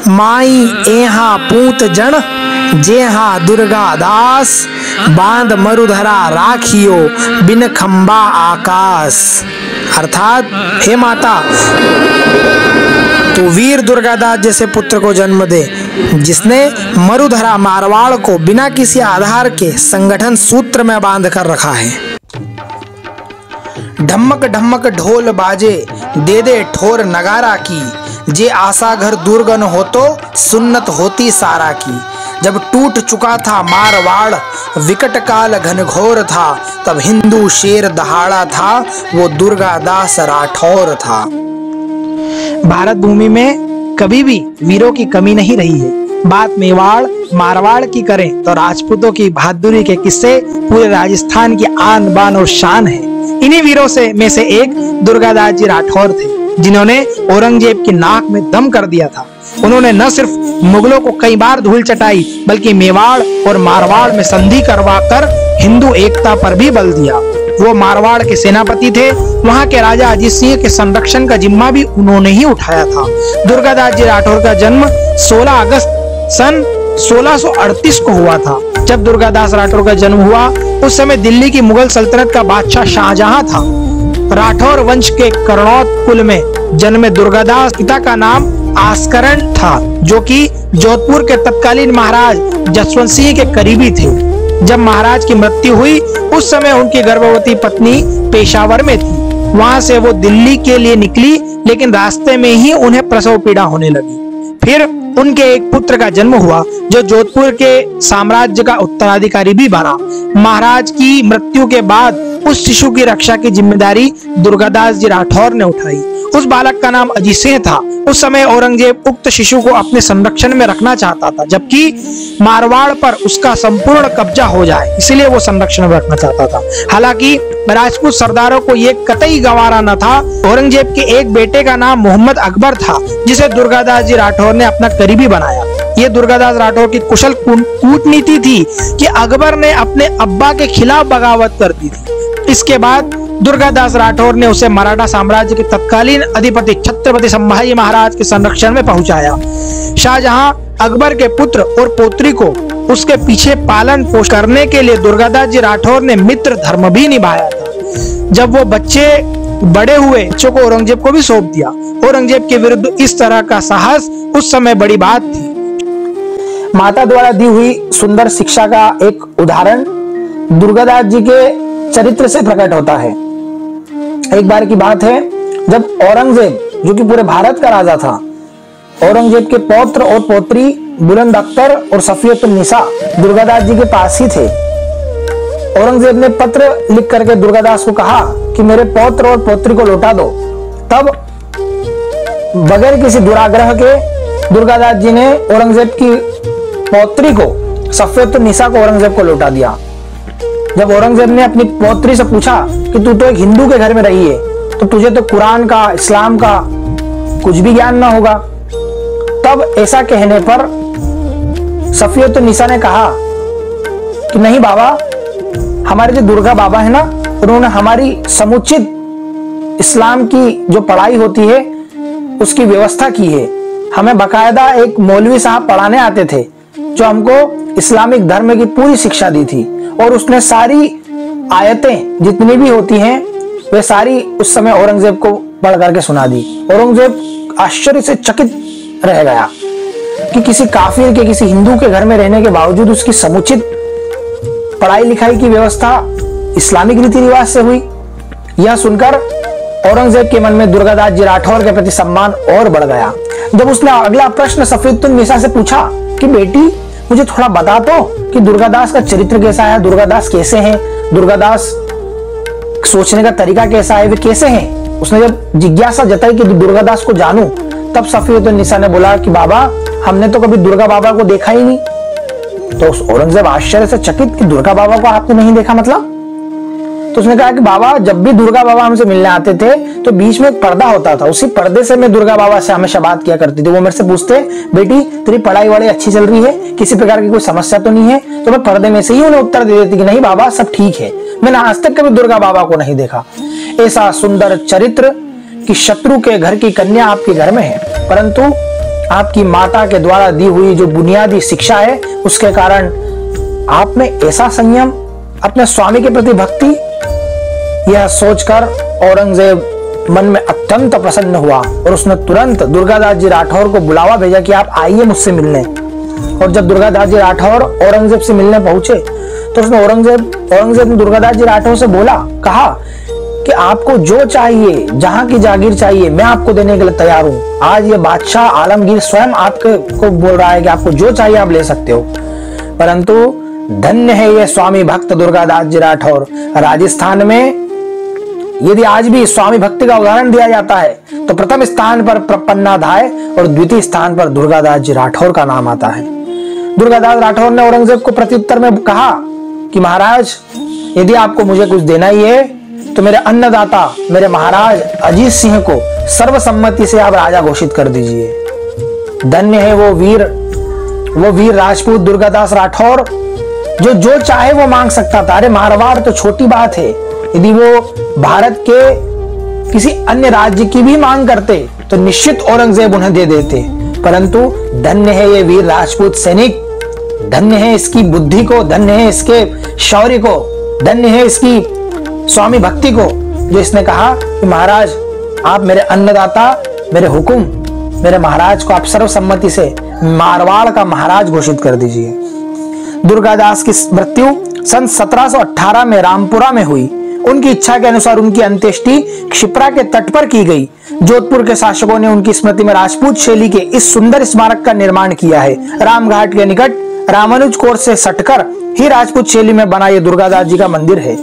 माई एहा पूत जन जेहा दुर्गा दास, बांध मरुधरा राखियो बिन खंबा आकाश। अर्थात हे माता, तू वीर दुर्गादास जैसे पुत्र को जन्म दे, जिसने मरुधरा मारवाड़ को बिना किसी आधार के संगठन सूत्र में बांध कर रखा है। ढमक ढमक ढोल बाजे, दे दे ठोर नगारा की, जे आशा घर दुर्गन हो तो सुन्नत होती सारा की। जब टूट चुका था मारवाड़, विकट काल घनघोर था, तब हिंदू शेर दहाड़ा था, वो दुर्गादास राठौर था। भारत भूमि में कभी भी वीरों की कमी नहीं रही है। बात मेवाड़ मारवाड़ की करें तो राजपूतों की बहादुरी के किस्से पूरे राजस्थान की आन बान और शान है। इन्हीं वीरों में से एक दुर्गादास जी राठौर थे, जिन्होंने औरंगजेब की नाक में दम कर दिया था। उन्होंने न सिर्फ मुगलों को कई बार धूल चटाई, बल्कि मेवाड़ और मारवाड़ में संधि करवाकर हिंदू एकता पर भी बल दिया। वो मारवाड़ के सेनापति थे। वहां के राजा अजीत सिंह के संरक्षण का जिम्मा भी उन्होंने ही उठाया था। दुर्गादास जी राठौर का जन्म 16 अगस्त सन 1638 को हुआ था। जब दुर्गादास राठौर का जन्म हुआ, उस समय दिल्ली की मुगल सल्तनत का बादशाह शाहजहां था। राठौर वंश के करनौत कुल में जन्मे दुर्गादास पिता का नाम आस्करण था, जो कि जोधपुर के तत्कालीन महाराज जसवंत सिंह के करीबी थे। जब महाराज की मृत्यु हुई, उस समय उनकी गर्भवती पत्नी पेशावर में थी। वहां से वो दिल्ली के लिए निकली, लेकिन रास्ते में ही उन्हें प्रसव पीड़ा होने लगी। फिर उनके एक पुत्र का जन्म हुआ, जो जोधपुर के साम्राज्य का उत्तराधिकारी भी बना। महाराज की मृत्यु के बाद उस शिशु की रक्षा की जिम्मेदारी दुर्गादास जी राठौर ने उठाई। उस बालक का नाम अजीत सिंह था। उस समय औरंगजेब उक्त शिशु को अपने संरक्षण में रखना चाहता था, जबकि मारवाड़ पर उसका संपूर्ण कब्जा हो जाए, इसलिए वो संरक्षण में रखना चाहता था। हालांकि राजपूत सरदारों को ये कतई गवारा न था। औरंगजेब के एक बेटे का नाम मोहम्मद अकबर था, जिसे दुर्गादास जी राठौर ने अपना करीबी बनाया। ये दुर्गादास राठौर की कुशल कूटनीति थी कि अकबर ने अपने अब्बा के खिलाफ बगावत कर दी थी। इसके बाद दुर्गादास राठौर ने उसे मराठा साम्राज्य के तत्कालीन अधिपति छत्रपति संभाजी महाराज के संरक्षण में पहुंचाया। शाहजहां अकबर के पुत्र और पौत्री को उसके पीछे पालन पोषण करने के लिए दुर्गादास जी राठौर ने मित्र धर्म भी निभाया था। जब वो बच्चे बड़े हुए, बच्चों को औरंगजेब को भी सौंप दिया। औरंगजेब के विरुद्ध इस तरह का साहस उस समय बड़ी बात थी। माता द्वारा दी हुई सुंदर शिक्षा का एक उदाहरण दुर्गादास जी के चरित्र से प्रकट होता है। एक बार की बात है, जब औरंगजेब, जो कि पूरे भारत का राजा था, औरंगजेब के पौत्र और पौत्री बुलंद अख्तर और सफियतुन्निसा दुर्गादास जी के पास ही थे। औरंगजेब ने पत्र लिख करके दुर्गादास को कहा कि मेरे पौत्र और पौत्री को लौटा दो। तब बगैर किसी दुराग्रह के दुर्गादास जी ने औरंगजेब की पौत्री को, सफियतुन्निसा को औरंगजेब को लौटा दिया। जब औरंगजेब ने अपनी पौत्री से पूछा कि तू तो एक हिंदू के घर में रही है, तो तुझे तो कुरान का, इस्लाम का कुछ भी ज्ञान ना होगा। तब ऐसा कहने पर सफियतुन्निसा ने कहा कि नहीं बाबा, हमारे जो दुर्गा बाबा है ना, उन्होंने हमारी समुचित इस्लाम की जो पढ़ाई होती है उसकी व्यवस्था की है। हमें बकायदा एक मौलवी साहब पढ़ाने आते थे, जो हमको इस्लामिक धर्म की पूरी शिक्षा दी थी, और उसने सारी आयतें जितनी भी होती हैं वे सारी उस समय औरंगजेब को पढ़ करके सुना दी। औरंगजेब आश्चर्य से चकित रह गया कि किसी काफिर के, किसी हिंदू के घर में रहने के बावजूद उसकी समुचित पढ़ाई लिखाई की व्यवस्था इस्लामिक रीति रिवाज से हुई। यह सुनकर औरंगजेब के मन में दुर्गादास जी राठौर के प्रति सम्मान और बढ़ गया। जब उसने अगला प्रश्न सफियतुन्निसा से पूछा कि बेटी, मुझे थोड़ा बता तो कि दुर्गादास का चरित्र कैसा है, दुर्गादास कैसे हैं, दुर्गादास सोचने का तरीका कैसा है, वे कैसे हैं। उसने जब जिज्ञासा जताई कि दुर्गादास को जानूं, तब सफियतुन्निसा ने बोला कि बाबा, हमने तो कभी दुर्गा बाबा को देखा ही नहीं। तो औरंगजेब आश्चर्य से चकित कि दुर्गा बाबा को आपने नहीं देखा मतलब? तो उसने कहा कि बाबा, जब भी दुर्गा बाबा हमसे मिलने आते थे तो बीच में एक पर्दा होता था, उसी पर्दे से मैं दुर्गा बाबा से हमेशा बात किया करती थी। वो मेरे से पूछते, बेटी तेरी पढ़ाई वढ़ाई अच्छी चल रही है, किसी प्रकार की कोई समस्या तो नहीं है? तो मैं पर्दे में से ही उन्हें उत्तर दे देती कि नहीं बाबा, सब ठीक है। मैंने आज तक कभी दुर्गा बाबा को नहीं देखा। ऐसा सुंदर चरित्र कि शत्रु के घर की कन्या आपके घर में है, परंतु आपकी माता के द्वारा दी हुई जो बुनियादी शिक्षा है उसके कारण आप में ऐसा संयम, अपने स्वामी के प्रति भक्ति, यह सोचकर औरंगजेब मन में अत्यंत प्रसन्न हुआ और उसने तुरंत दुर्गादास जी राठौर को बुलावा भेजा कि आप आइए मुझसे मिलने। और जब दुर्गादास जी राठौर औरंगजेब से मिलने पहुंचे तो उसने औरंगजेब ने दुर्गादास जी राठौर से बोला, कहा कि आपको जो चाहिए, जहां की जागीर चाहिए, मैं आपको देने के लिए तैयार हूं। आज ये बादशाह आलमगीर स्वयं आपको बोल रहा है कि आपको जो चाहिए आप ले सकते हो। परंतु धन्य है ये स्वामी भक्त दुर्गादास जी राठौर। राजस्थान में यदि आज भी स्वामी भक्ति का उदाहरण दिया जाता है तो प्रथम स्थान पर प्रपन्नाधाय और द्वितीय स्थान पर दुर्गादास जी राठौर का नाम आता है। दुर्गादास राठौर ने औरंगजेब को प्रत्युत्तर में कहा कि महाराज, यदि आपको मुझे कुछ देना ही है तो मेरे अन्नदाता, मेरे महाराज अजीत सिंह को सर्वसम्मति से आप राजा घोषित कर दीजिए। धन्य है वो वीर राजपूत दुर्गादास राठौर जो चाहे वो मांग सकता था। अरे मारवाड़ तो छोटी बात है, यदि वो भारत के किसी अन्य राज्य की भी मांग करते तो निश्चित औरंगजेब उन्हें दे देते। परंतु धन्य है ये वीर राजपूत सैनिक, धन्य है इसकी बुद्धि को, धन्य है इसके शौर्य को, धन्य है इसकी स्वामी भक्ति को, जो इसने कहा कि महाराज आप मेरे अन्नदाता, मेरे हुकुम, मेरे महाराज को आप सर्वसम्मति से मारवाड़ का महाराज घोषित कर दीजिए। दुर्गादास की मृत्यु सन 1718 में रामपुरा में हुई। उनकी इच्छा के अनुसार उनकी अंत्येष्टि क्षिप्रा के तट पर की गई। जोधपुर के शासकों ने उनकी स्मृति में राजपूत शैली के इस सुंदर स्मारक का निर्माण किया है। रामघाट के निकट रामानुज कोर्ट से सटकर ही राजपूत शैली में बना यह दुर्गादास जी का मंदिर है।